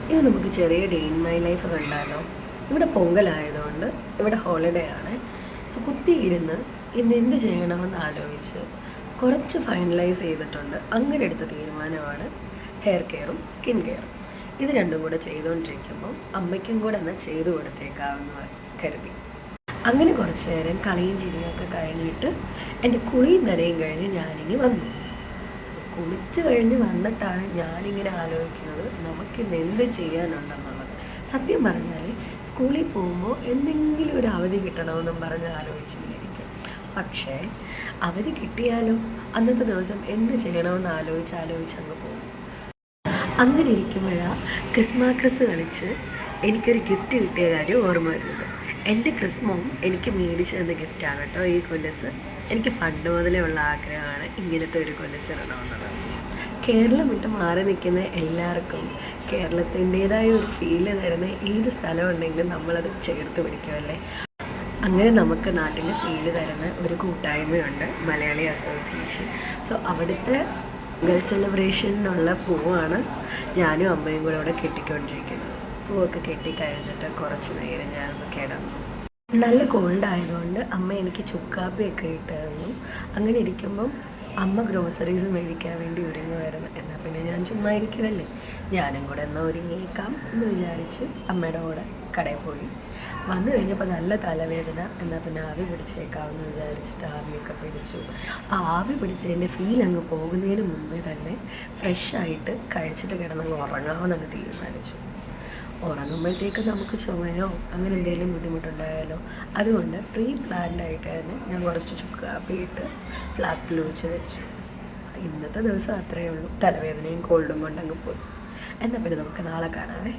ഇനി നമുക്ക് ചെറിയ ഡേ ഇൻ മൈ ലൈഫ് കണ്ടാലോ. ഇവിടെ പൊങ്കലായതുകൊണ്ട് ഇവിടെ ഹോളിഡേ ആണ്. സോ കുത്തിയിരുന്ന് ഇന്ന് എന്ത് ചെയ്യണമെന്ന് ആലോചിച്ച് കുറച്ച് ഫൈനലൈസ് ചെയ്തിട്ടുണ്ട്. അങ്ങനെ എടുത്ത തീരുമാനമാണ് ഹെയർ കെയറും സ്കിൻ കെയറും. ഇത് രണ്ടും കൂടെ ചെയ്തുകൊണ്ടിരിക്കുമ്പോൾ അമ്മയ്ക്കും കൂടെ എന്നാൽ ചെയ്തു കൊടുത്തേക്കാമെന്ന് കരുതി. അങ്ങനെ കുറച്ച് നേരം കളിയും ചിരിയൊക്കെ കഴിഞ്ഞിട്ട് എൻ്റെ കുളിയും നനയും കഴിഞ്ഞ് ഞാനിനി വന്നു. കുളിച്ച് കഴിഞ്ഞ് വന്നിട്ടാണ് ഞാനിങ്ങനെ ആലോചിക്കുന്നത് നമുക്കിന്ന് എന്ത് ചെയ്യാനുണ്ടെന്നുള്ളത്. സത്യം പറഞ്ഞാൽ സ്കൂളിൽ പോകുമ്പോൾ എന്തെങ്കിലും ഒരു അവധി കിട്ടണമെന്നും പറഞ്ഞ് ആലോചിച്ചിങ്ങനെ ഇരിക്കും. പക്ഷേ അവധി കിട്ടിയാലോ അന്നത്തെ ദിവസം എന്ത് ചെയ്യണമെന്ന് ആലോചിച്ച് അങ്ങ് പോകും. അങ്ങനെ ഇരിക്കുമ്പോഴാണ് ക്രിസ്മസ് കളിച്ച് എനിക്കൊരു ഗിഫ്റ്റ് കിട്ടിയ കാര്യം ഓർമ്മ വരുന്നത്. എൻ്റെ ക്രിസ്മോം എനിക്ക് മേടിച്ചു തന്ന ഗിഫ്റ്റാണ് കേട്ടോ ഈ കൊലുസ്. എനിക്ക് പണ്ട് മുതലേ ഉള്ള ആഗ്രഹമാണ് ഇങ്ങനത്തെ ഒരു കൊലുസ് ഇടണമെന്നുള്ളത്. കേരളം വിട്ട് മാറി നിൽക്കുന്ന എല്ലാവർക്കും കേരളത്തിൻ്റേതായ ഒരു ഫീല് തരുന്ന ഏത് സ്ഥലം ഉണ്ടെങ്കിലും നമ്മളത് ചേർത്ത് പിടിക്കുമല്ലേ. അങ്ങനെ നമുക്ക് നാട്ടിൽ ഫീല് തരുന്ന ഒരു കൂട്ടായ്മയുണ്ട്, മലയാളി അസോസിയേഷൻ. സോ അവിടുത്തെ ഗേൾ സെലിബ്രേഷനുള്ള പൂവാണ് ഞാനും അമ്മയും കൂടെ അവിടെ കെട്ടിക്കൊണ്ടിരിക്കുന്നത്. പൂവൊക്കെ കെട്ടിക്കഴിഞ്ഞിട്ട് കുറച്ച് നേരം ഞാനൊന്ന് കിടന്നു. നല്ല കോൾഡ് ആയതുകൊണ്ട് അമ്മ എനിക്ക് ചുക്കാപ്പിയൊക്കെ ഇട്ട് തന്നു. അങ്ങനെ ഇരിക്കുമ്പം അമ്മ ഗ്രോസറീസ് മേടിക്കാൻ വേണ്ടി ഒരുങ്ങുമായിരുന്നു. എന്നാൽ പിന്നെ ഞാൻ ചുമ്മാ ഇരിക്കുമല്ലേ, ഞാനും കൂടെ എന്നാൽ ഒരുങ്ങിയേക്കാം എന്ന് വിചാരിച്ച് അമ്മയുടെ കൂടെ കടയിൽ പോയി. വന്നു കഴിഞ്ഞപ്പോൾ നല്ല തലവേദന. എന്നാൽ പിന്നെ ആവി പിടിച്ചേക്കാമെന്ന് വിചാരിച്ചിട്ട് ആവിയൊക്കെ പിടിച്ചു. ആ ആവി പിടിച്ചതിൻ്റെ ഫീൽ അങ്ങ് പോകുന്നതിന് മുമ്പേ തന്നെ ഫ്രഷായിട്ട് കഴിച്ചിട്ട് കിടന്നങ്ങ് ഉറങ്ങാമെന്നങ്ങ് തീരുമാനിച്ചു. ഉറങ്ങുമ്പോഴത്തേക്ക് നമുക്ക് ചുമയോ അങ്ങനെ എന്തെങ്കിലും ബുദ്ധിമുട്ടുണ്ടായാലോ, അതുകൊണ്ട് പ്രീ പ്ലാൻഡ് ആയിട്ട് തന്നെ ഞാൻ കുറച്ച് ചുക്ക് കാപ്പിയിട്ട് ഫ്ലാസ്കിൽ ഒഴിച്ച് വെച്ചു. ഇന്നത്തെ ദിവസം അത്രയേ ഉള്ളൂ. തലവേദനയും കോൾഡും കൊണ്ടങ്ങ് പോയി. എന്നാൽ പിന്നെ നമുക്ക് നാളെ കാണാവേ.